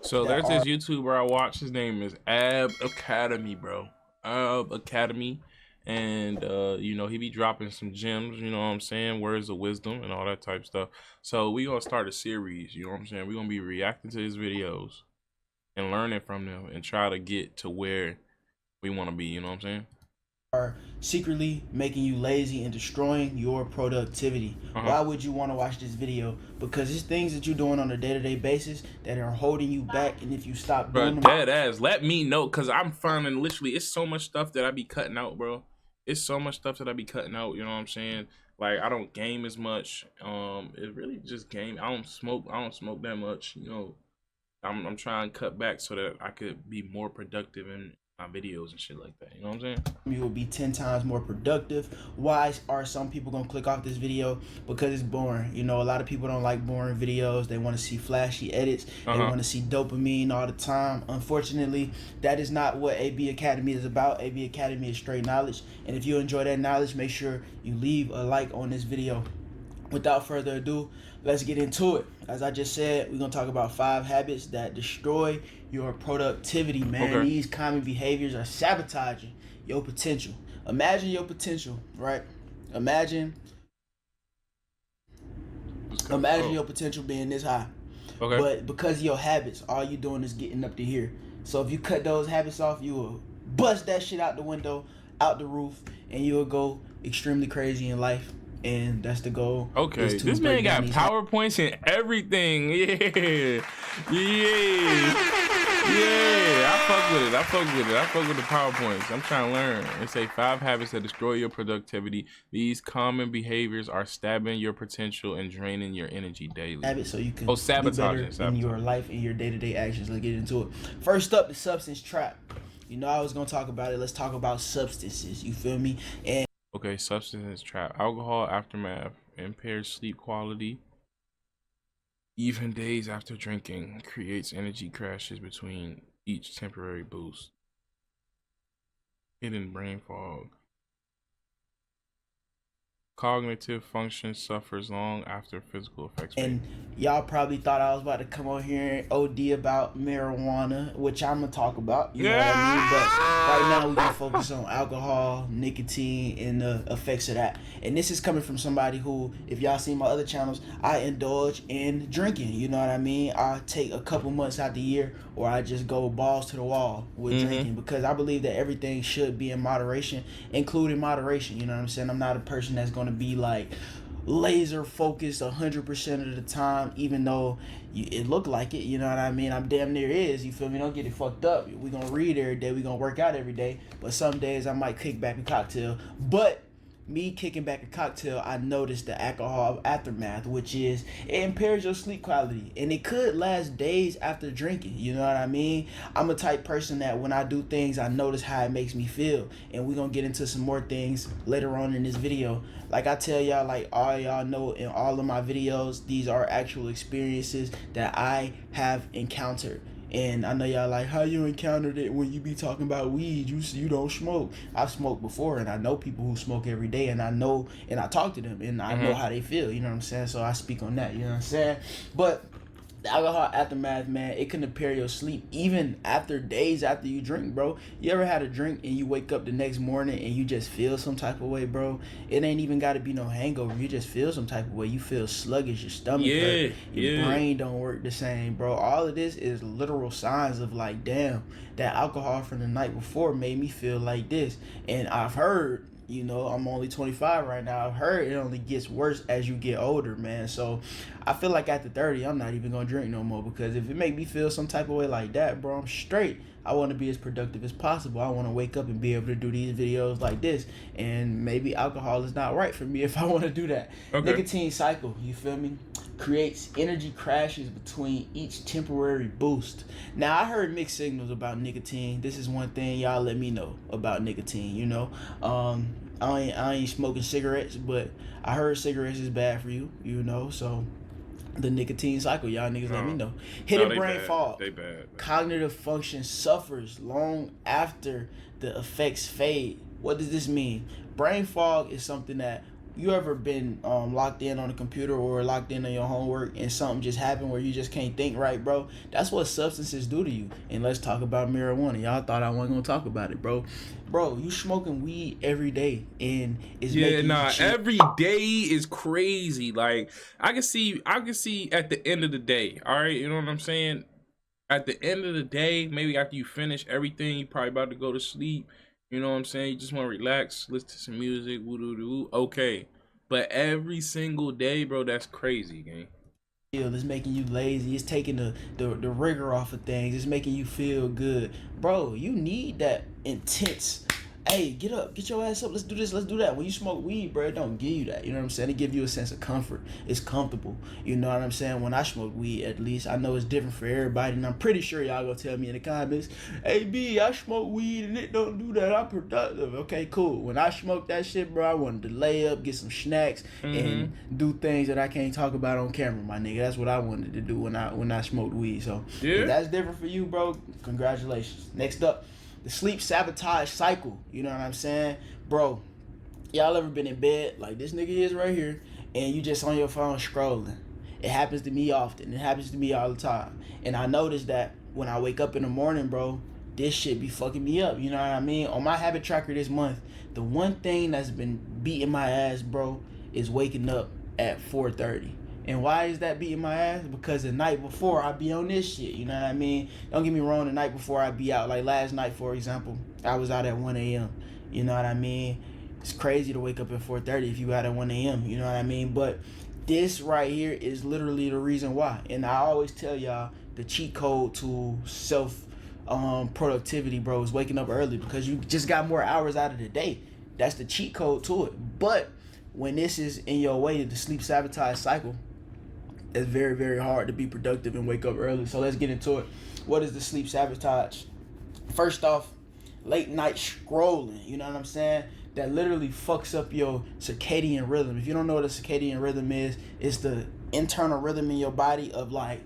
So that there's this are YouTuber I watch. His name is Ab Academy, bro. Ab Academy. And you know, he be dropping some gems, you know what I'm saying, words of wisdom and all that type stuff. So we gonna start a series, you know what I'm saying? We're gonna be reacting to his videos and learning from them and try to get to where we wanna be, you know what I'm saying? are secretly making you lazy and destroying your productivity. Uh-huh. Why would you want to watch this video? Because it's things that you're doing on a day-to-day basis that are holding you back, and if you stop doing Bro, them, dead ass. Let me know, cause I'm finding literally it's so much stuff that I be cutting out, bro. It's so much stuff that I be cutting out. You know what I'm saying? Like I don't game as much. It really just game. I don't smoke. I don't smoke that much. You know, I'm trying to cut back so that I could be more productive in my videos and shit like that. You know what I'm saying? you will be 10 times more productive. Why are some people gonna click off this video? Because it's boring. You know, a lot of people don't like boring videos. They want to see flashy edits. They Uh-huh. want to see dopamine all the time. Unfortunately, that is not what AB Academy is about. AB Academy is straight knowledge, and if you enjoy that knowledge, make sure you leave a like on this video. Without further ado, let's get into it. As I just said, we're gonna talk about 5 habits that destroy your productivity, man. Okay. These common behaviors are sabotaging your potential. Imagine your potential, right? Imagine imagine Oh, your potential being this high. okay. But because of your habits, all you doing is getting up to here. So if you cut those habits off, you will bust that shit out the window, out the roof, and you'll go extremely crazy in life. And that's the goal. Is Okay. to This man break down got these PowerPoints and everything. Yeah. Yeah. Yeah, I fuck with it. I fuck with it. I fuck with the PowerPoints. I'm trying to learn. They say 5 habits that destroy your productivity. These common behaviors are stabbing your potential and draining your energy daily. habits so you can Oh, be better sabotaging, in your sabotaging. life and your day-to-day actions. Let's get into it. First up, the substance trap. You know I was gonna talk about it. Let's talk about substances. You feel me? And Okay, substance trap. Alcohol aftermath. Impaired sleep quality. Even days after drinking creates energy crashes between each temporary boost. Hidden brain fog. Cognitive function suffers long after physical effects fade. and y'all probably thought I was about to come on here and OD about marijuana, which I'm gonna talk about. You know what I mean? But right now we're gonna focus on alcohol, nicotine, and the effects of that. And this is coming from somebody who, if y'all see my other channels, I indulge in drinking. You know what I mean? I take a couple months out the year, or I just go balls to the wall with drinking, because I believe that everything should be in moderation, including moderation. You know what I'm saying? I'm not a person that's gonna be like laser focused 100% of the time, even though it looked like it. You know what I mean? I'm damn near is. You feel me? Don't get it fucked up. We gonna read every day. We gonna work out every day. But some days I might kick back a cocktail. But me kicking back a cocktail, I noticed the alcohol aftermath, which is it impairs your sleep quality, and it could last days after drinking. You know what I mean? I'm a type person that when I do things, I notice how it makes me feel, and we're gonna get into some more things later on in this video. Like I tell y'all, like all y'all know in all of my videos, these are actual experiences that I have encountered. And I know y'all like, how you encountered it when you be talking about weed? You don't smoke. I've smoked before, and I know people who smoke every day, and I know, and I talk to them, and I know how they feel. You know what I'm saying? So I speak on that. You know what I'm saying? But the alcohol aftermath, man, it can impair your sleep even after days after you drink, bro. You ever had a drink and you wake up the next morning and you just feel some type of way, bro? It ain't even got to be no hangover. You just feel some type of way. You feel sluggish, your stomach hurt, your brain don't work the same, bro. All of this is literal signs of like, damn, that alcohol from the night before made me feel like this. And I've heard, you know, I'm only 25 right now. I've heard it only gets worse as you get older, man. So I feel like after 30, I'm not even gonna drink no more, because if it make me feel some type of way like that, bro, I'm straight. I want to be as productive as possible. I want to wake up and be able to do these videos like this. And maybe alcohol is not right for me if I want to do that. Okay. Nicotine cycle, you feel me? Creates energy crashes between each temporary boost. Now I heard mixed signals about nicotine. This is one thing y'all let me know about nicotine. You know, I ain't smoking cigarettes, but I heard cigarettes is bad for you. You know, so the nicotine cycle, y'all niggas let me know. Hidden brain fog. They bad. Cognitive function suffers long after the effects fade. What does this mean? Brain fog is something that you ever been locked in on a computer or locked in on your homework and something just happened where you just can't think right, bro? That's what substances do to you. And let's talk about marijuana. Y'all thought I wasn't gonna talk about it, bro. Bro, you smoking weed every day and it's making you chill. Every day is crazy. Like I can see at the end of the day, all right, you know what I'm saying? At the end of the day, maybe after you finish everything, you probably about to go to sleep. You know what I'm saying? You just want to relax, listen to some music, woo-doo-doo, okay. But every single day, bro, that's crazy, gang. It's making you lazy. It's taking the rigor off of things. It's making you feel good. Bro, you need that intense. Hey, get up, get your ass up. Let's do this, let's do that. When you smoke weed, bro, it don't give you that. You know what I'm saying? It give you a sense of comfort. It's comfortable. You know what I'm saying? When I smoke weed, at least I know it's different for everybody, and I'm pretty sure y'all gonna tell me in the comments, "Hey B, I smoke weed and it don't do that. I'm productive." Okay, cool. When I smoke that shit, bro, I wanted to lay up, get some snacks, and do things that I can't talk about on camera, my nigga. That's what I wanted to do when I smoked weed. So if that's different for you, bro, congratulations. Next up, the sleep sabotage cycle. You know what I'm saying? Bro, y'all ever been in bed like this nigga is right here and you just on your phone scrolling? It happens to me often. It happens to me all the time. And I noticed that when I wake up in the morning, bro, this shit be fucking me up. You know what I mean? On my habit tracker this month, the one thing that's been beating my ass, bro, is waking up at 4:30. And why is that beating my ass? Because the night before I be on this shit, you know what I mean? Don't get me wrong, the night before I be out. Like last night, for example, I was out at 1 a.m. You know what I mean? It's crazy to wake up at 4:30 if you out at 1 a.m. You know what I mean? But this right here is literally the reason why. And I always tell y'all the cheat code to self productivity, bro, is waking up early because you just got more hours out of the day. That's the cheat code to it. But when this is in your way, the sleep sabotage cycle, it's very, very hard to be productive and wake up early. So let's get into it. What is the sleep sabotage? First off, late night scrolling. You know what I'm saying? That literally fucks up your circadian rhythm. If you don't know what a circadian rhythm is, it's the internal rhythm in your body of like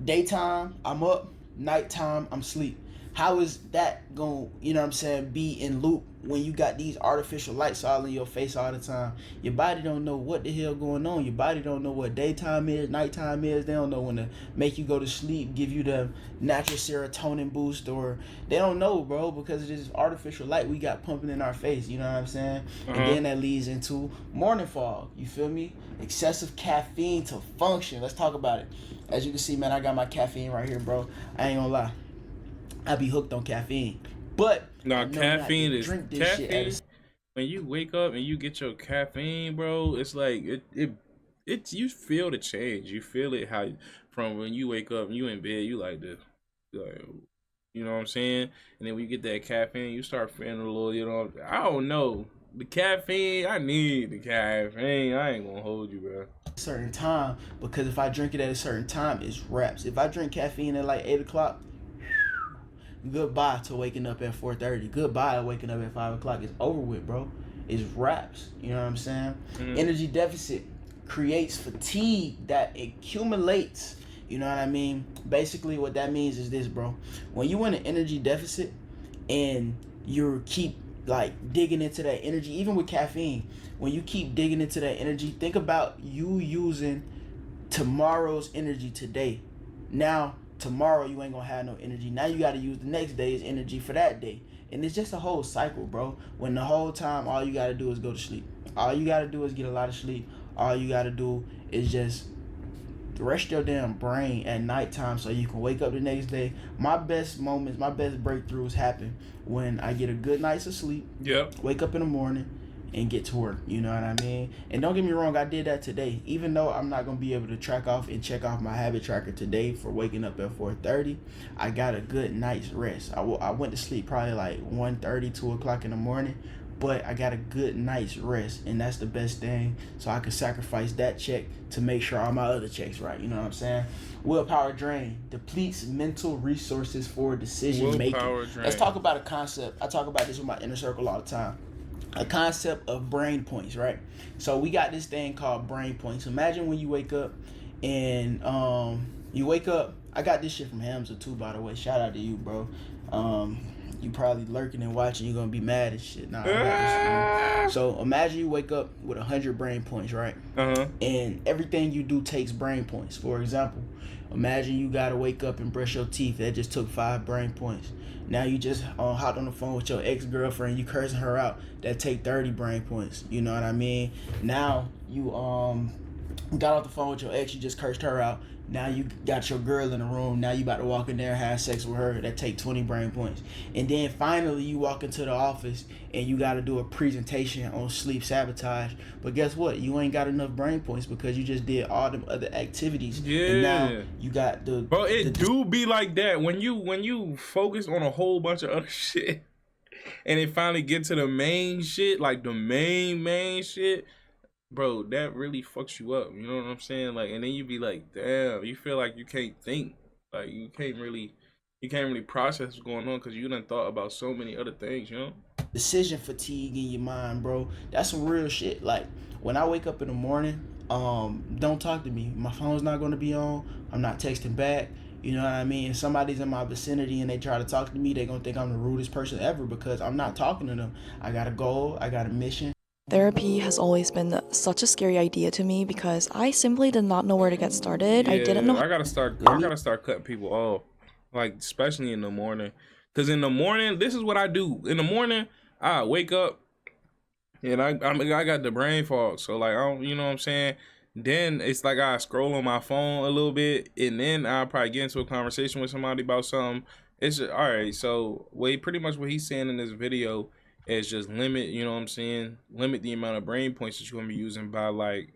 daytime, I'm up, nighttime, I'm asleep. How is that going, you know what I'm saying, be in loop when you got these artificial lights all in your face all the time? Your body don't know what the hell going on. Your body don't know what daytime is, nighttime is. They don't know when to make you go to sleep, give you the natural serotonin boost, or they don't know, bro, because of this artificial light we got pumping in our face, you know what I'm saying? And then that leads into morning fog, you feel me? Excessive caffeine to function. Let's talk about it. As you can see, man, I got my caffeine right here, bro. I ain't gonna lie. I be hooked on caffeine, but no, caffeine is caffeine. When you wake up and you get your caffeine, bro, it's like it you feel the change. You feel it how from when you wake up and you in bed, you like this, like, you know what I'm saying? And then when you get that caffeine, you start feeling a little, you know, I don't know. The caffeine, I need the caffeine. I ain't gonna hold you, bro. Certain time, because if I drink it at a certain time, it's wraps. If I drink caffeine at like 8 o'clock, goodbye to waking up at 4:30. Goodbye to waking up at 5 o'clock. It's over with, bro. It's wraps. You know what I'm saying? Energy deficit creates fatigue that accumulates. You know what I mean? Basically, what that means is this, bro. When you in an energy deficit and you keep like digging into that energy, even with caffeine, when you keep digging into that energy, think about you using tomorrow's energy today. Now, tomorrow you ain't gonna have no energy. Now you gotta use the next day's energy for that day. And it's just a whole cycle, bro. When the whole time all you gotta do is go to sleep. All you gotta do is get a lot of sleep. All you gotta do is just rest your damn brain at nighttime so you can wake up the next day. My best moments, my best breakthroughs happen when I get a good night's of sleep. Yep. Wake up in the morning and get to work. You know what I mean? And don't get me wrong, I did that today. Even though I'm not going to be able to track off and check off my habit tracker today for waking up at 4:30, I got a good night's rest. I went to sleep probably like 1:30, 2 o'clock in the morning, but I got a good night's rest, and that's the best thing. So I could sacrifice that check to make sure all my other checks right. You know what I'm saying? Willpower drain depletes mental resources for decision making. Let's talk about a concept. I talk about this with my inner circle all the time. A concept of brain points, right? So we got this thing called brain points. Imagine when you wake up and I got this shit from Hamza too, by the way. Shout out to you, bro. you probably lurking and watching. You're gonna be mad and shit. Nah, I got this. So imagine you wake up with 100 brain points, right? And everything you do takes brain points. For example, imagine you gotta wake up and brush your teeth. That just took 5 brain points. Now you just hopped on the phone with your ex-girlfriend. You cursing her out. That take 30 brain points. You know what I mean? Now you got off the phone with your ex. You just cursed her out. Now you got your girl in the room. Now you about to walk in there and have sex with her. That take 20 brain points. And then finally you walk into the office and you got to do a presentation on sleep sabotage. But guess what? You ain't got enough brain points because you just did all them other activities. Yeah. And now you got the... Bro, it do be like that. When you focus on a whole bunch of other shit and it finally get to the main shit, like the main shit, bro, that really fucks you up. You know what I'm saying? Like, and then you be like, damn, you feel like you can't think. Like, you can't really process what's going on because you done thought about so many other things, you know? Decision fatigue in your mind, bro. That's some real shit. Like, when I wake up in the morning, don't talk to me. My phone's not going to be on. I'm not texting back. You know what I mean? If somebody's in my vicinity and they try to talk to me, they're going to think I'm the rudest person ever because I'm not talking to them. I got a goal. I got a mission. Therapy has always been such a scary idea to me because I simply did not know where to get started. Yeah, I didn't know. I gotta start cutting people off, like especially in the morning. Cause in the morning, this is what I do. In the morning, I wake up and I got the brain fog. So like I don't, you know what I'm saying? Then it's like I scroll on my phone a little bit, and then I'll probably get into a conversation with somebody about something. It's just, all right. So pretty much what he's saying in this video is just limit, you know what I'm saying? Limit the amount of brain points that you're gonna be using by like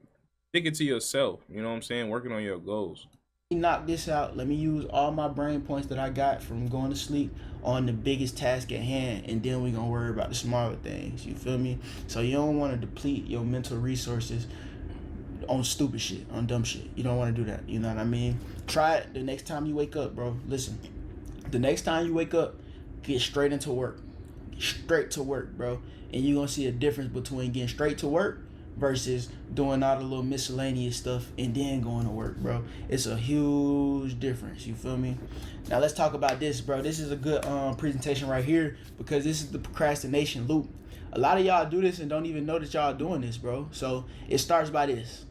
thinking to yourself, you know what I'm saying? Working on your goals. Knock this out. Let me use all my brain points that I got from going to sleep on the biggest task at hand, and then we're gonna worry about the smaller things. You feel me? So you don't want to deplete your mental resources on stupid shit, on dumb shit. You don't want to do that. You know what I mean? Try it the next time you wake up, bro. Listen, the next time you wake up, get straight into work. Straight to work, bro. And you're gonna see a difference between getting straight to work versus doing all the little miscellaneous stuff and then going to work, bro. It's a huge difference. You feel me? Now let's talk about this, bro. This is a good presentation right here because this is the procrastination loop. A lot of y'all do this and don't even know that y'all doing this, bro. So it starts by this.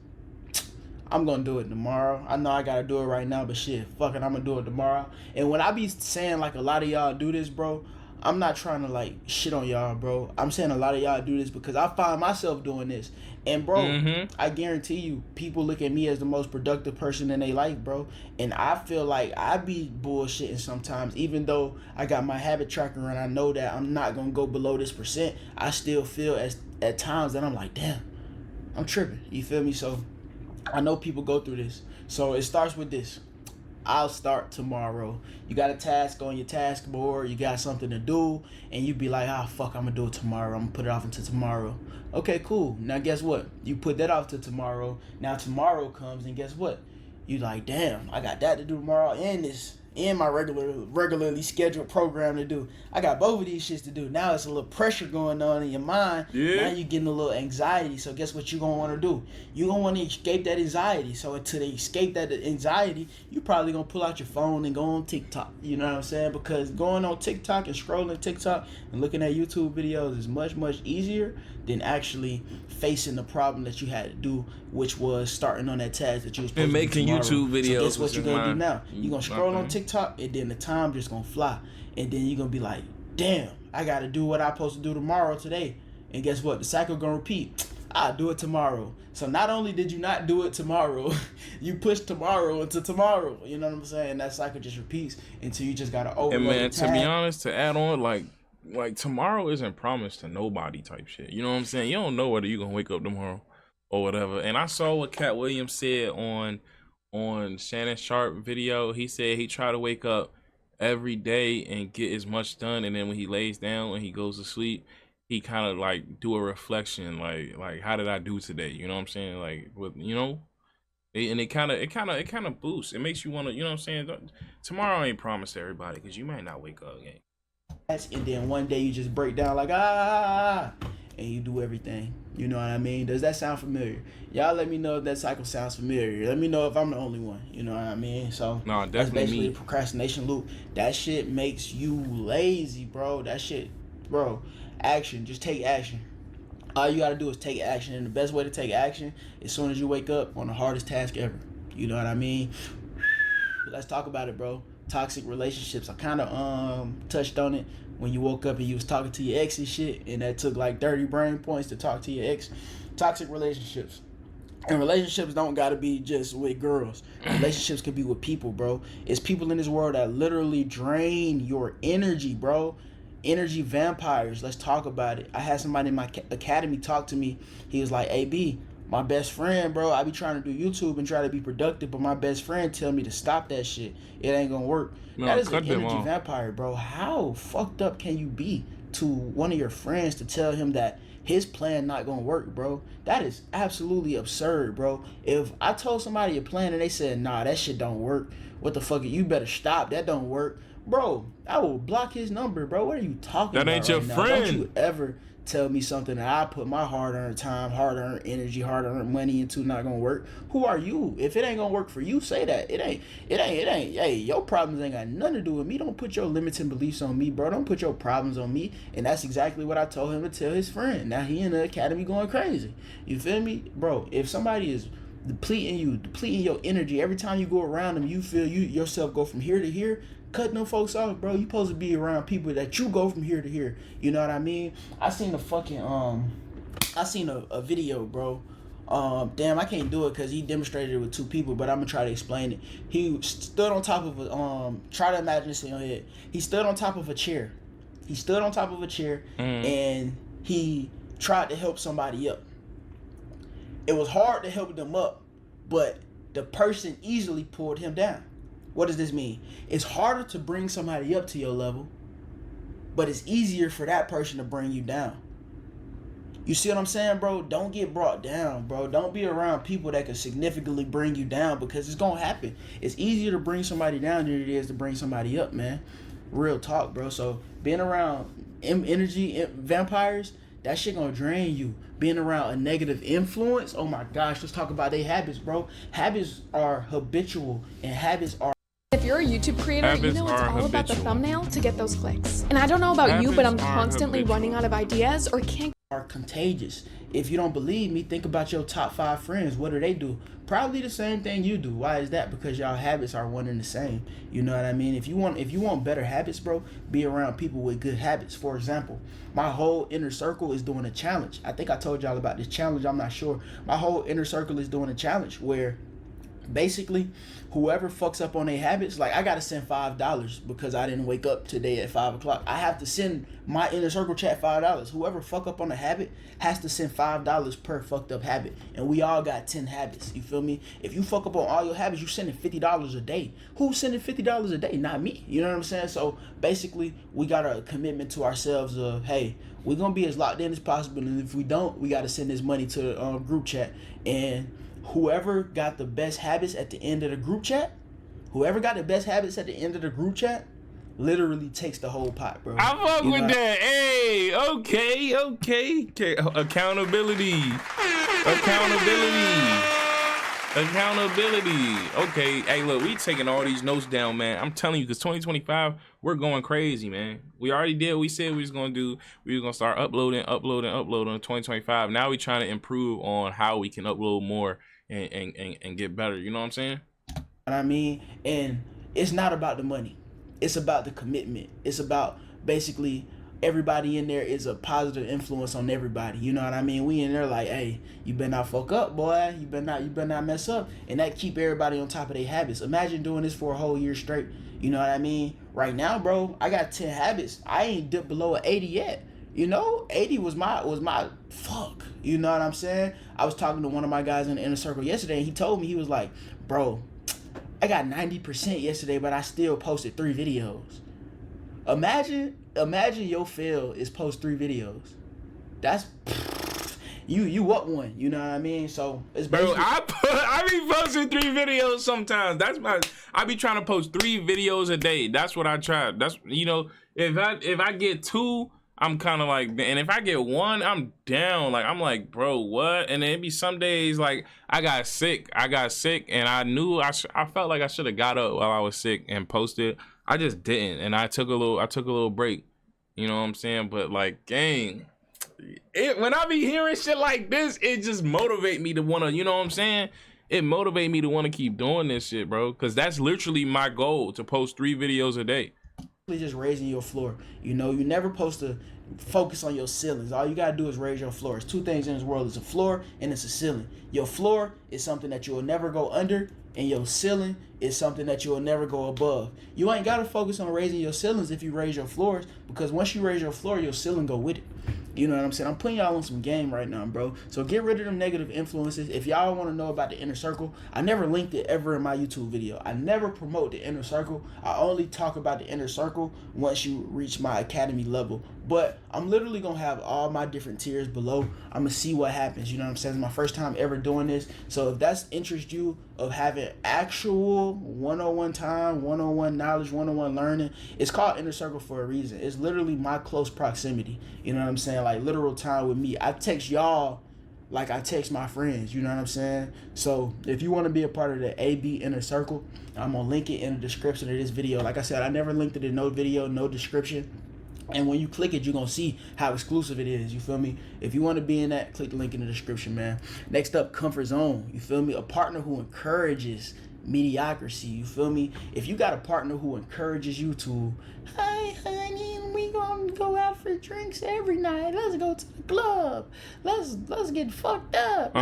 I'm gonna do it tomorrow. I know I gotta do it right now, but shit, fuck it, I'm gonna do it tomorrow. And when I be saying like a lot of y'all do this, bro, I'm not trying to like shit on y'all, bro. I'm saying a lot of y'all do this because I find myself doing this. And bro, I guarantee you, people look at me as the most productive person in their life, bro. And I feel like I be bullshitting sometimes, even though I got my habit tracker and I know that I'm not gonna go below this percent. I still feel at times that I'm like, damn, I'm tripping. You feel me? So I know people go through this. So it starts with this. I'll start tomorrow. You got a task on your task board, you got something to do, and you be like, fuck, I'm gonna do it tomorrow. I'm gonna put it off until tomorrow. Okay, cool. Now guess what? You put that off to tomorrow. Now tomorrow comes, and guess what? You like, damn, I got that to do tomorrow and my regularly scheduled program to do. I got both of these shits to do. Now it's a little pressure going on in your mind. Yeah. Now you're getting a little anxiety. So guess what you're going to want to do? You're going to want to escape that anxiety. So to escape that anxiety, you probably going to pull out your phone and go on TikTok. You know what I'm saying? Because going on TikTok and scrolling TikTok and looking at YouTube videos is much, much easier than actually facing the problem that you had to do, which was starting on that task that you was supposed to do making tomorrow. YouTube videos. So guess what you're going to do now? You're going to scroll on TikTok. TikTok, and then the time just gonna fly, and then you're gonna be like, damn, I gotta do what I'm supposed to do tomorrow today. And guess what? The cycle gonna repeat. I'll do it tomorrow. So not only did you not do it tomorrow, you pushed tomorrow into tomorrow. You know what I'm saying? That cycle just repeats until you just gotta overload. And man, to be honest, to add on, like tomorrow isn't promised to nobody type shit. You know what I'm saying? You don't know whether you're gonna wake up tomorrow or whatever. And I saw what Cat Williams said on Shannon Sharp video. He said he tried to wake up every day and get as much done, and then when he lays down and he goes to sleep, he kind of like do a reflection, like how did I do today? You know what I'm saying? Like, with, you know, and it kind of boosts. It makes you want to, you know what I'm saying? Tomorrow ain't promised to everybody because you might not wake up again. And then one day you just break down like and you do everything. You know what I mean? Does that sound familiar? Y'all let me know if that cycle sounds familiar. Let me know if I'm the only one. You know what I mean? So No, that's definitely basically me. the procrastination loop. That shit makes you lazy, bro. That shit, bro. Action. Just take action. All you gotta do is take action, and the best way to take action as soon as you wake up on the hardest task ever. You know what I mean? Let's talk about it, bro. Toxic relationships. I kind of touched on it when you woke up and you was talking to your ex and shit, and that took like 30 brain points to talk to your ex. Toxic relationships. And relationships don't gotta be just with girls. Relationships can be with people, bro. It's people in this world that literally drain your energy, bro. Energy vampires. Let's talk about it. I had somebody in my academy talk to me. He was like, AB, my best friend, bro, I be trying to do YouTube and try to be productive, but my best friend tell me to stop that shit. It ain't gonna work. No, That is cut an them energy off. vampire, bro. How fucked up can you be to one of your friends to tell him that his plan not gonna work, bro? That is absolutely absurd, bro. If I told somebody a plan and they said, nah, that shit don't work, what the fuck, you better stop, that don't work, bro, I will block his number, bro. What are you talking That about ain't your right now? friend. Don't you ever tell me something that I put my hard-earned time, hard-earned energy, hard-earned money into not gonna work. Who are you? If it ain't gonna work for you, say that. It ain't. Hey, your problems ain't got nothing to do with me. Don't put your limiting beliefs on me, bro. Don't put your problems on me. And that's exactly what I told him to tell his friend. Now he in the academy going crazy. You feel me? Bro, if somebody is depleting your energy, every time you go around them, you feel you yourself go from here to here, cut them folks off, bro. You supposed to be around people that you go from here to here. You know what I mean? I seen a video, bro. Damn, I can't do it because he demonstrated it with two people, but I'm gonna try to explain it. He stood on top of a try to imagine this in your head. He stood on top of a chair. And he tried to help somebody up. It was hard to help them up, but the person easily pulled him down. What does this mean? It's harder to bring somebody up to your level, but it's easier for that person to bring you down. You see what I'm saying, bro? Don't get brought down, bro. Don't be around people that can significantly bring you down, because it's gonna happen. It's easier to bring somebody down than it is to bring somebody up, man. Real talk, bro. So being around energy vampires, that shit gonna drain you. Being around a negative influence, oh my gosh, let's talk about their habits, bro. Habits are habitual, and habits are... If you're a YouTube creator, you know it's all about the thumbnail to get those clicks. And I don't know about you, but I'm constantly running out of ideas or can't... are contagious. If you don't believe me, think about your top 5 friends. What do they do? Probably the same thing you do. Why is that? Because y'all habits are one and the same. You know what I mean? If you want better habits, bro, be around people with good habits. For example, my whole inner circle is doing a challenge. I think I told y'all about this challenge. I'm not sure. My whole inner circle is doing a challenge where basically whoever fucks up on their habits, like I gotta send $5 because I didn't wake up today at 5 o'clock. I have to send my inner circle chat $5. Whoever fuck up on a habit has to send $5 per fucked up habit, and we all got 10 habits. You feel me? If you fuck up on all your habits, you sending $50 a day. Who's sending $50 a day? Not me. You know what I'm saying? So basically we got a commitment to ourselves of, hey, we're gonna be as locked in as possible, and if we don't, we gotta send this money to the group chat. And whoever got the best habits at the end of the group chat, literally takes the whole pot, bro. I fuck with that. Hey, okay. Accountability. Okay, hey, look, we taking all these notes down, man. I'm telling you, because 2025, we're going crazy, man. We already did what we said we was going to do. We were going to start uploading in 2025. Now we trying to improve on how we can upload more and get better. You know what I'm saying? I mean, and it's not about the money. It's about the commitment. It's about basically everybody in there is a positive influence on everybody. You know what I mean? We in there like, hey, you better not fuck up, boy. You better not mess up. And that keep everybody on top of their habits. Imagine doing this for a whole year straight. You know what I mean? Right now, bro, I got 10 habits. I ain't dipped below an 80 yet. You know, 80 was my fuck. You know what I'm saying? I was talking to one of my guys in the inner circle yesterday, and he told me, he was like, bro, I got 90% yesterday, but I still posted 3 videos. Imagine your fail is post 3 videos. That's you up one. You know what I mean? So it's bro. I be posting 3 videos sometimes. I be trying to post 3 videos a day. That's what I try. That's, you know, if I get 2, I'm kind of like, and if I get one, I'm down. Like, I'm like, bro, what? And then it'd be some days like I got sick, and I knew I felt like I should have got up while I was sick and posted. I just didn't, and I took a little break. You know what I'm saying? But like, gang, when I be hearing shit like this, it just motivate me to wanna, you know what I'm saying? It motivate me to want to keep doing this shit, bro. Cause that's literally my goal, to post 3 videos a day. Just raising your floor. You know, you're never supposed to focus on your ceilings. All you gotta do is raise your floor. It's 2 things in this world. It's a floor and it's a ceiling. Your floor is something that you will never go under, and your ceiling is something that you will never go above. You ain't gotta focus on raising your ceilings if you raise your floors, because once you raise your floor, your ceiling go with it. You know what I'm saying? I'm putting y'all on some game right now, bro. So get rid of them negative influences. If y'all want to know about the inner circle, I never linked it ever in my YouTube video. I never promote the inner circle. I only talk about the inner circle once you reach my academy level. But I'm literally going to have all my different tiers below. I'm going to see what happens. You know what I'm saying? It's my first time ever doing this. So if that's interest you of having actual one-on-one time, one-on-one knowledge, one-on-one learning, it's called inner circle for a reason. It's literally my close proximity. You know what I'm saying? Like literal time with me. I text y'all like I text my friends. You know what I'm saying? So if you want to be a part of the AB inner circle, I'm going to link it in the description of this video. Like I said, I never linked it in no video, no description. And when you click it, you're going to see how exclusive it is. You feel me? If you want to be in that, click the link in the description, man. Next up, comfort zone. You feel me? A partner who encourages mediocrity. You feel me? If you got a partner who encourages you to, hey, honey, we going to go out for drinks every night. Let's go to the club. Let's get fucked up.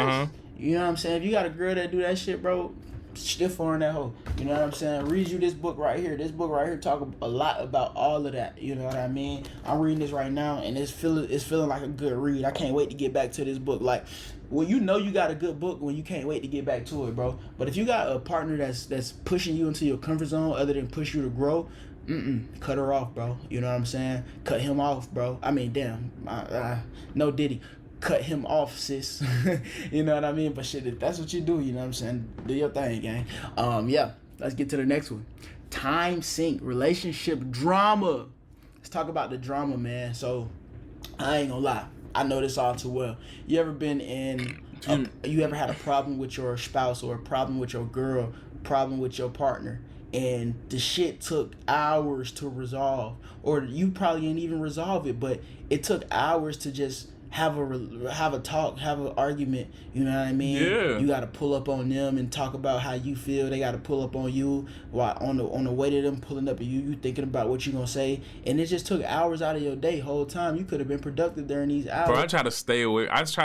You know what I'm saying? If you got a girl that do that shit, bro, stiff on that hoe. You know what I'm saying? Read you this book right here. This book right here talk a lot about all of that. You know what I mean? I'm reading this right now, and it's feeling like a good read. I can't wait to get back to this book. Like, well, you know you got a good book when you can't wait to get back to it, bro. But if you got a partner that's pushing you into your comfort zone other than push you to grow, cut her off, bro. You know what I'm saying? Cut him off, bro. I mean, damn. No Diddy. Cut him off, sis. You know what I mean? But shit, if that's what you do, you know what I'm saying? Do your thing, gang. Yeah, let's get to the next one. Time sink, relationship drama. Let's talk about the drama, man. So, I ain't gonna lie. I know this all too well. You ever been in, you ever had a problem with your spouse, or a problem with your girl, problem with your partner, and the shit took hours to resolve, or you probably ain't even resolve it, but it took hours to just have a talk, have an argument. You know what I mean? Yeah. You got to pull up on them and talk about how you feel. They got to pull up on you while on the way to them pulling up at you thinking about what you gonna say, and it just took hours out of your day. Whole time you could have been productive during these hours. Bro, I try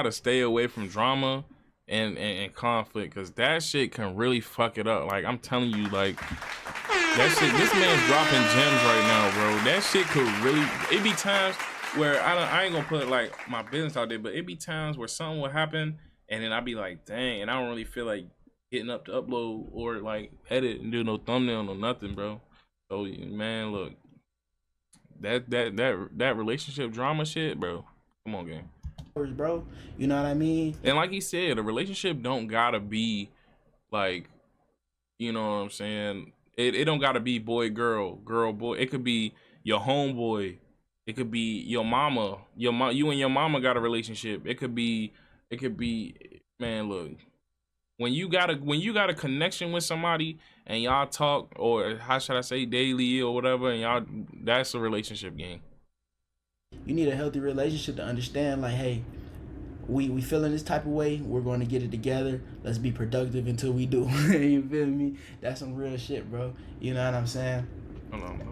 to stay away from drama and conflict, because that shit can really fuck it up. Like, I'm telling you, like, that shit, this man's dropping gems right now, bro. That shit could really, it be times where I ain't gonna put like my business out there, but it be times where something will happen, and then I be like, dang, and I don't really feel like getting up to upload or like edit and do no thumbnail or nothing, bro. So man, look, that relationship drama shit, bro. Come on, gang. Bro, you know what I mean? And like he said, a relationship don't gotta be like, you know what I'm saying? It don't gotta be boy girl, girl boy. It could be your homeboy. It could be your mama, you and your mama got a relationship. It could be, man, look, when you got a connection with somebody and y'all talk, or how should I say, daily or whatever, and y'all, that's a relationship game. You need a healthy relationship to understand, like, hey, we feeling this type of way, we're going to get it together. Let's be productive until we do. You feel me? That's some real shit, bro. You know what I'm saying?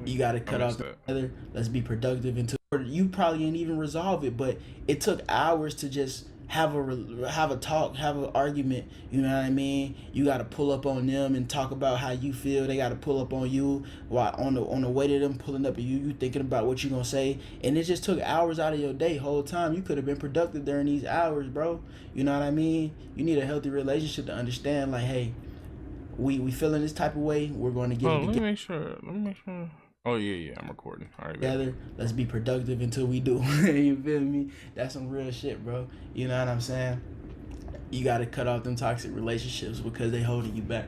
You gotta cut off together. Let's be productive until you probably ain't even resolve it, but it took hours to just have a talk, have an argument. You know what I mean? You gotta pull up on them and talk about how you feel. They gotta pull up on you while on the way to them pulling up at you thinking about what you gonna say, and it just took hours out of your day. Whole time you could have been productive during these hours, bro. You know what I mean? You need a healthy relationship to understand, like, hey, we feeling this type of way, we're going to get it together. Let me make sure. Oh yeah, I'm recording. All right, together. Let's be productive until we do. You feel me? That's some real shit, bro. You know what I'm saying? You got to cut off them toxic relationships because they holding you back.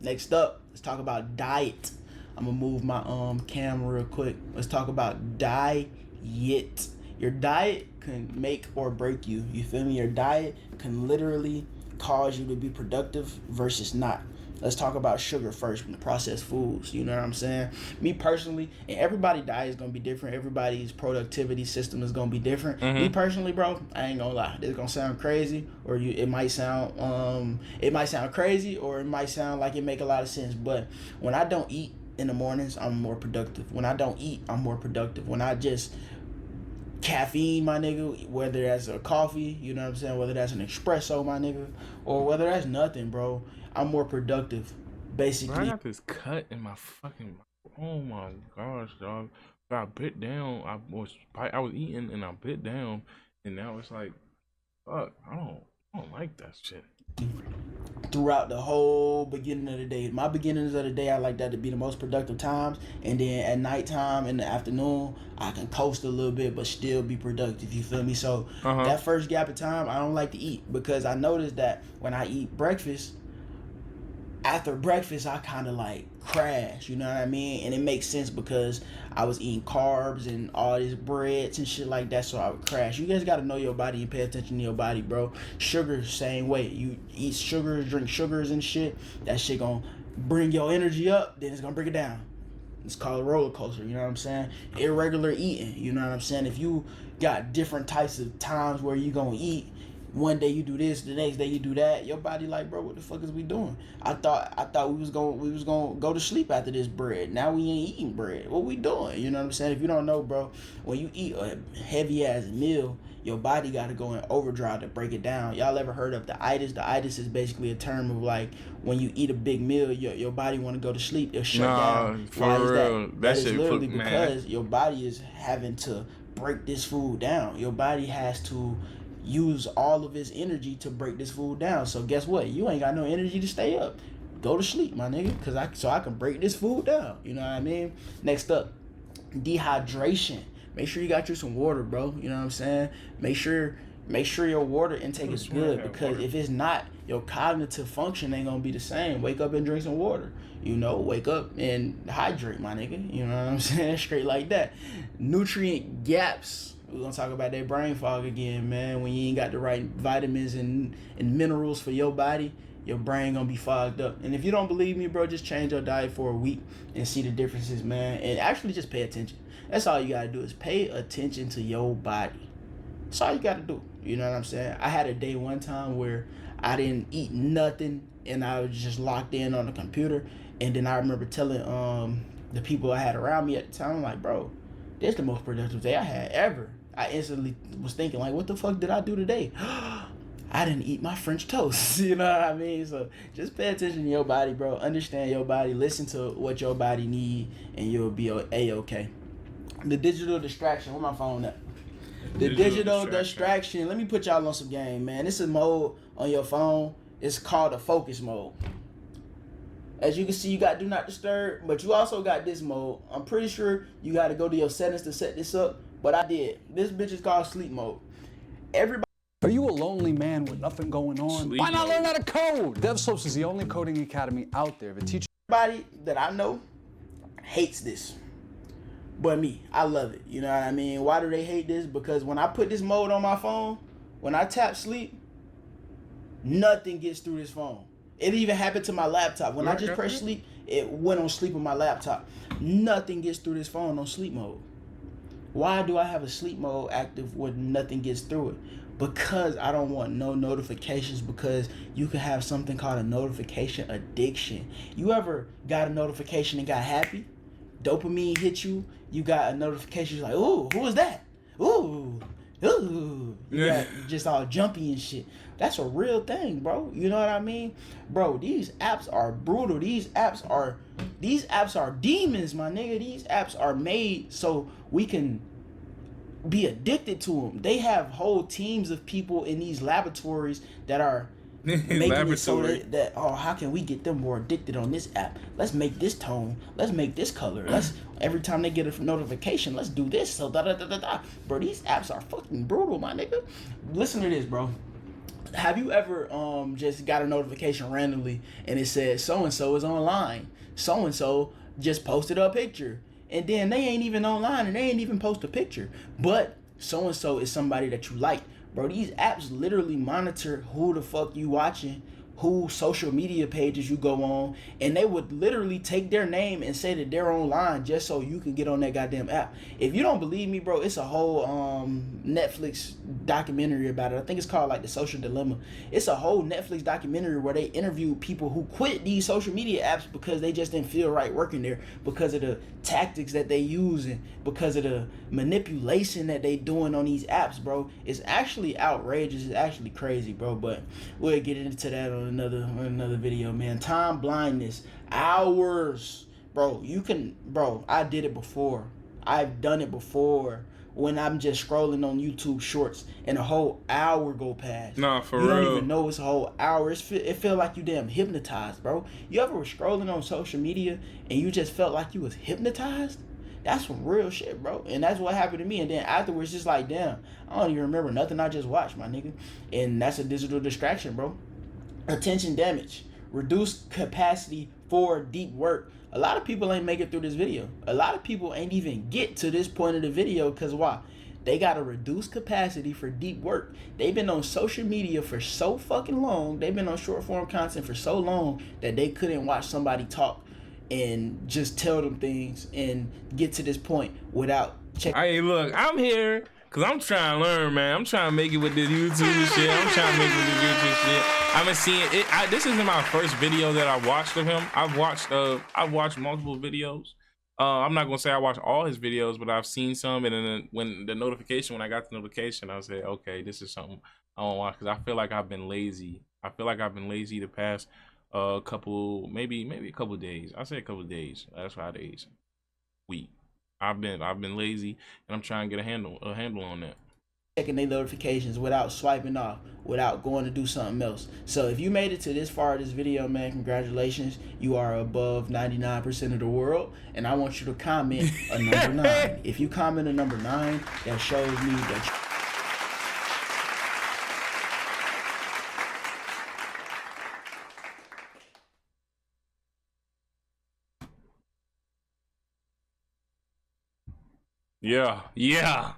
Next up, let's talk about diet. I'm gonna move my camera real quick. Let's talk about diet. Your diet can make or break you. You feel me? Your diet can literally cause you to be productive versus not. Let's talk about sugar first, from the processed foods. You know what I'm saying? Me personally, and everybody's diet is gonna be different. Everybody's productivity system is gonna be different. Me personally, bro, I ain't gonna lie. This is gonna sound crazy, or it might sound crazy, or it might sound like it make a lot of sense. But when I don't eat in the mornings, I'm more productive. When I don't eat, I'm more productive. When I just caffeine, my nigga, whether that's a coffee, you know what I'm saying, whether that's an espresso, my nigga, or whether that's nothing, bro, I'm more productive, basically. Bro, I got this cut in my fucking, oh my gosh, dog. I bit down, I was eating and I bit down, and now it's like, fuck, I don't like that shit. Throughout the whole beginning of the day. My beginnings of the day, I like that to be the most productive times. And then at nighttime, in the afternoon, I can coast a little bit, but still be productive. You feel me? So that first gap of time, I don't like to eat, because I noticed that when I eat breakfast, after breakfast, I kind of like crash, you know what I mean? And it makes sense because I was eating carbs and all these breads and shit like that, so I would crash. You guys got to know your body and pay attention to your body, bro. Sugar, same way. You eat sugars, drink sugars and shit, that shit gonna bring your energy up, then it's gonna bring it down. It's called a roller coaster, you know what I'm saying? Irregular eating, you know what I'm saying? If you got different types of times where you gonna eat, one day you do this, the next day you do that, your body like, bro, what the fuck is we doing? I thought we was gonna go to sleep after this bread. Now we ain't eating bread. What we doing? You know what I'm saying? If you don't know, bro, when you eat a heavy ass meal, your body gotta go in overdrive to break it down. Y'all ever heard of the itis? The itis is basically a term of like when you eat a big meal, your body wanna go to sleep. It'll shut down. Why is that? That is literally because your body is having to break this food down. Your body has to use all of its energy to break this food down. So guess what? You ain't got no energy to stay up. Go to sleep, my nigga, so I can break this food down. You know what I mean? Next up, dehydration. Make sure you got you some water, bro. You know what I'm saying? Make sure your water intake is good, because if it's not, your cognitive function ain't gonna be the same. Wake up and drink some water. You know, wake up and hydrate, my nigga. You know what I'm saying? Straight like that. Nutrient gaps. We're gonna talk about that brain fog again, man. When you ain't got the right vitamins and minerals for your body, your brain gonna be fogged up. And if you don't believe me, bro, just change your diet for a week and see the differences, man. And actually just pay attention. That's all you gotta do, is pay attention to your body. That's all you gotta do. You know what I'm saying? I had a day one time where I didn't eat nothing and I was just locked in on the computer. And then I remember telling the people I had around me at the time, like, bro, this is the most productive day I had ever. I instantly was thinking, like, what the fuck did I do today? I didn't eat my French toast. You know what I mean? So just pay attention to your body, bro. Understand your body. Listen to what your body need, and you'll be A-okay. The digital distraction. Where my phone at? The digital distraction. Let me put y'all on some game, man. This is a mode on your phone. It's called a focus mode. As you can see, you got do not disturb, but you also got this mode. I'm pretty sure you got to go to your settings to set this up, but I did. This bitch is called sleep mode. Everybody. Are you a lonely man with nothing going on? Why not learn how to code? DevSlopes is the only coding academy out there that teaches. Everybody that I know hates this, but me, I love it. You know what I mean? Why do they hate this? Because when I put this mode on my phone, when I tap sleep, nothing gets through this phone. It even happened to my laptop. When I just pressed sleep, it went on sleep on my laptop. Nothing gets through this phone on sleep mode. Why do I have a sleep mode active when nothing gets through it? Because I don't want no notifications, because you can have something called a notification addiction. You ever got a notification and got happy? Dopamine hit you. You got a notification, you're like, ooh, who is that? Ooh. You got just all jumpy and shit. That's a real thing, bro. You know what I mean? Bro, these apps are brutal. These apps are demons, my nigga. These apps are made so we can be addicted to them. They have whole teams of people in these laboratories that are making it so that how can we get them more addicted on this app? Let's make this tone. Let's make this color. Let's every time they get a notification, let's do this. So Bro, these apps are fucking brutal, my nigga. Listen to this, bro. Have you ever just got a notification randomly and it said so and so is online? So and so just posted a picture, and then they ain't even online and they ain't even post a picture, but so and so is somebody that you like. Bro, these apps literally monitor who the fuck you watching, who social media pages you go on, and they would literally take their name and say that they're online just so you can get on that goddamn app. If you don't believe me, bro, it's a whole Netflix documentary about it. I think it's called like The Social Dilemma. It's a whole Netflix documentary where they interview people who quit these social media apps because they just didn't feel right working there, because of the tactics that they use and because of the manipulation that they doing on these apps, bro. It's actually outrageous. It's actually crazy, bro, but we'll get into that on another video, man. Time blindness, hours, bro. I did it before. I've done it before when I'm just scrolling on YouTube shorts and a whole hour go past. Nah, for real. You real. don't even know it's a whole hour. It feel like you damn hypnotized, bro. You ever were scrolling on social media and you just felt like you was hypnotized? That's some real shit, bro. And that's what happened to me. And then afterwards, just like, damn, I don't even remember nothing I just watched, my nigga. And that's a digital distraction, bro. Attention damage, reduced capacity for deep work. A lot of people ain't make it through this video. A lot of people ain't even get to this point of the video because why? They got a reduced capacity for deep work. They've been on social media for so fucking long. They've been on short form content for so long that they couldn't watch somebody talk and just tell them things and get to this point without checking. Hey, look, I'm here because I'm trying to learn, man. I'm trying to make it with this YouTube shit. I'm trying to make it with this YouTube shit. I've been seeing it. This isn't my first video that I watched of him. I've watched multiple videos. I'm not gonna say I watched all his videos, but I've seen some. And then when I got the notification, I said, okay, this is something I want to watch because I feel like I've been lazy. I feel like I've been lazy the past couple, maybe a couple days. I say a couple days. That's 5 days, week. I've been lazy, and I'm trying to get a handle on that. Checking their notifications without swiping off, without going to do something else. So if you made it to this far of this video, man, congratulations. You are above 99% of the world, and I want you to comment a number 9. If you comment a number 9, that shows me that Yeah.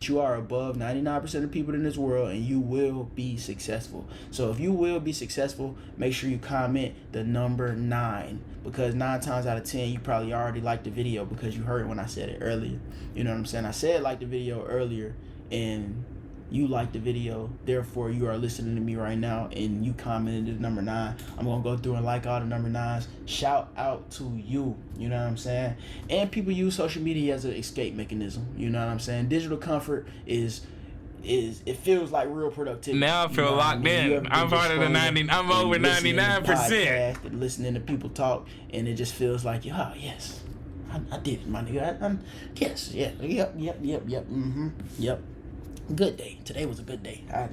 you are above 99% of people in this world, and you will be successful. So if you will be successful, make sure you comment the number 9, because 9 times out of 10 you probably already liked the video because you heard when I said it earlier. You know what I'm saying? I said like the video earlier and you liked the video, therefore you are listening to me right now and you commented the number 9. I'm gonna go through and like all the number 9s. Shout out to you. You know what I'm saying? And people use social media as an escape mechanism. You know what I'm saying? Digital comfort is it feels like real productivity. Now I feel locked in. I'm part of the 90. I'm over 99%. And listening to people talk, and it just feels like, oh yes, I did it, my nigga. Yes, yeah, yep. Yep. Good day. Today was a good day. I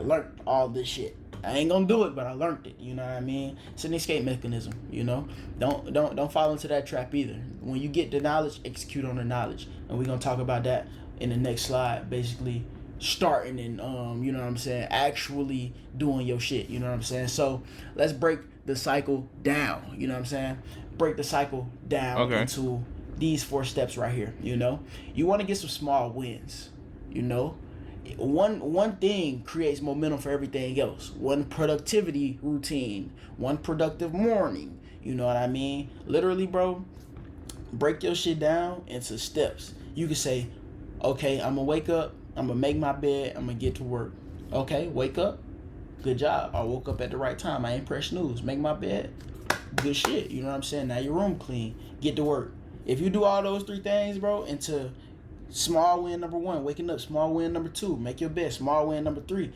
learned all this shit. I ain't gonna do it, but I learned it. You know what I mean? It's an escape mechanism. You know, don't fall into that trap either. When you get the knowledge, execute on the knowledge, and we're gonna talk about that in the next slide. Basically, starting and you know what I'm saying, actually doing your shit. You know what I'm saying? So let's break the cycle down. You know what I'm saying? Break the cycle down into these 4 steps right here. You know, you want to get some small wins. You know. One thing creates momentum for everything else. One productivity routine, one productive morning. You know what I mean? Literally, bro, break your shit down into steps. You can say, okay, I'm gonna wake up, I'm gonna make my bed, I'm gonna get to work. Okay, wake up, good job. I woke up at the right time. I ain't press snooze. Make my bed, good shit. You know what I'm saying? Now your room clean, get to work. If you do all those 3 things, bro, into small win number 1, waking up. Small win number 2, make your bed. Small win number 3,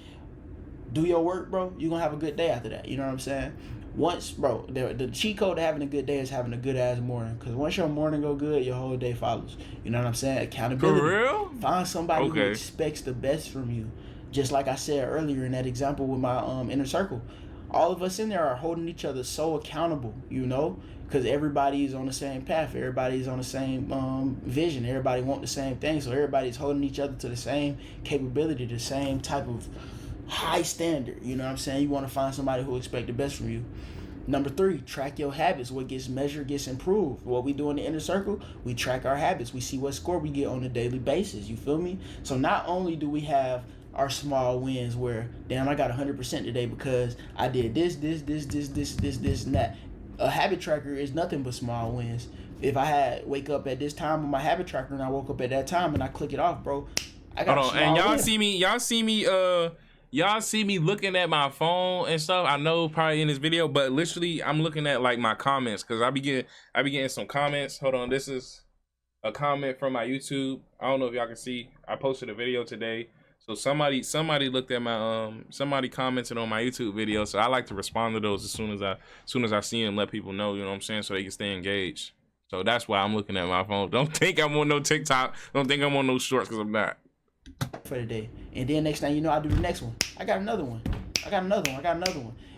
do your work, bro. You're gonna have a good day after that. You know what I'm saying? Once, bro, the cheat code to having a good day is having a good ass morning. Because once your morning go good, your whole day follows. You know what I'm saying? Accountability. For real? Find somebody who expects the best from you. Just like I said earlier in that example with my inner circle. All of us in there are holding each other so accountable, you know? Because everybody is on the same path. Everybody's on the same vision. Everybody want the same thing. So everybody's holding each other to the same capability, the same type of high standard. You know what I'm saying? You want to find somebody who expects the best from you. Number 3, track your habits. What gets measured gets improved. What we do in the inner circle, we track our habits. We see what score we get on a daily basis. You feel me? So not only do we have our small wins where, damn, I got 100% today because I did this, and that. A habit tracker is nothing but small wins. If I had wake up at this time on my habit tracker and I woke up at that time and I click it off, bro, I got Hold on. And y'all see me looking at my phone and stuff. I know probably in this video, but literally I'm looking at like my comments because I be getting some comments. Hold on, this is a comment from my YouTube. I don't know if y'all can see. I posted a video today. So somebody looked at my somebody commented on my YouTube video. So I like to respond to those as soon as I see them, let people know, you know what I'm saying, so they can stay engaged. So that's why I'm looking at my phone. Don't think I'm on no TikTok. Don't think I'm on no shorts, because I'm not. For the day. And then next thing you know, I do the next one. I got another one.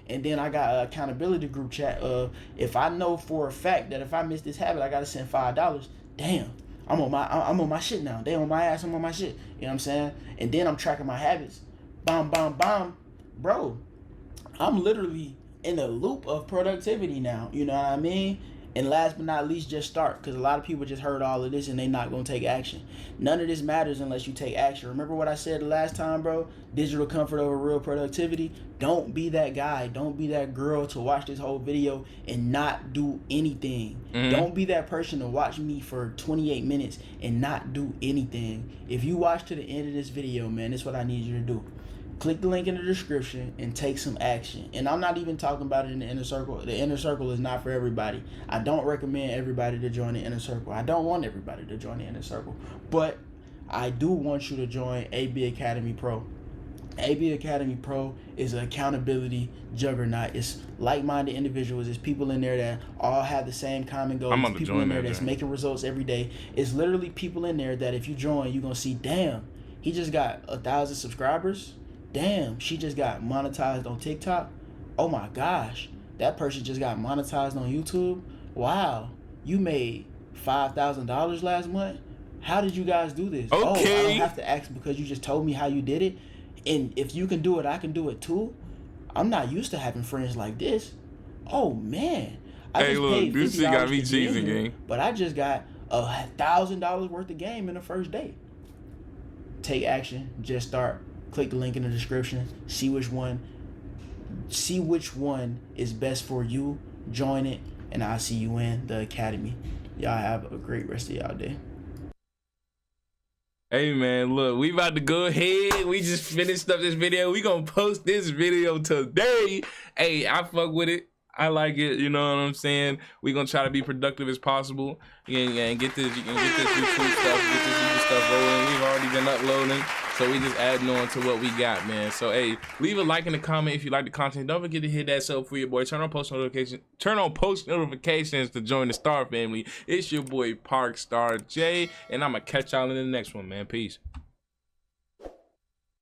And then I got an accountability group chat of, if I know for a fact that if I miss this habit, I gotta send $5. Damn, I'm on my shit now. They on my ass, I'm on my shit. You know what I'm saying? And then I'm tracking my habits. Bam, bam, bam. Bro, I'm literally in a loop of productivity now. You know what I mean? And last but not least, just start. Because a lot of people just heard all of this and they not going to take action. None of this matters unless you take action. Remember what I said the last time, bro? Digital comfort over real productivity. Don't be that guy. Don't be that girl to watch this whole video and not do anything. Don't be that person to watch me for 28 minutes and not do anything. If you watch to the end of this video, man, this is what I need you to do. Click the link in the description and take some action. And I'm not even talking about it in the inner circle. The inner circle is not for everybody. I don't recommend everybody to join the inner circle. I don't want everybody to join the inner circle. But I do want you to join AB Academy Pro. AB Academy Pro is an accountability juggernaut. It's like-minded individuals. It's people in there that all have the same common goals. It's people in there that's making results every day. It's literally people in there that if you join, you're going to see, damn, he just got 1,000 subscribers. Damn, she just got monetized on TikTok. Oh my gosh, that person just got monetized on YouTube. Wow, you made $5,000 last month. How did you guys do this? Okay. Oh, I don't have to ask because you just told me how you did it. And if you can do it, I can do it too. I'm not used to having friends like this. Oh man, I just paid this shit got me cheesing, gang. But I just got $1,000 worth of game in the first day. Take action. Just start. Click the link in the description. See which one is best for you. Join it, and I'll see you in the academy. Y'all have a great rest of y'all day. Hey man, look, we about to go ahead. We just finished up this video. We gonna post this video today. Hey, I fuck with it. I like it, you know what I'm saying? We gonna try to be productive as possible. And get this YouTube stuff rolling. We've already been uploading, so we just adding on to what we got, man. So hey, leave a like in the comment if you like the content. Don't forget to hit that sub for your boy. Turn on post notifications. Turn on post notifications to join the Star family. It's your boy ParkStarJ, and I'ma catch y'all in the next one, man. Peace.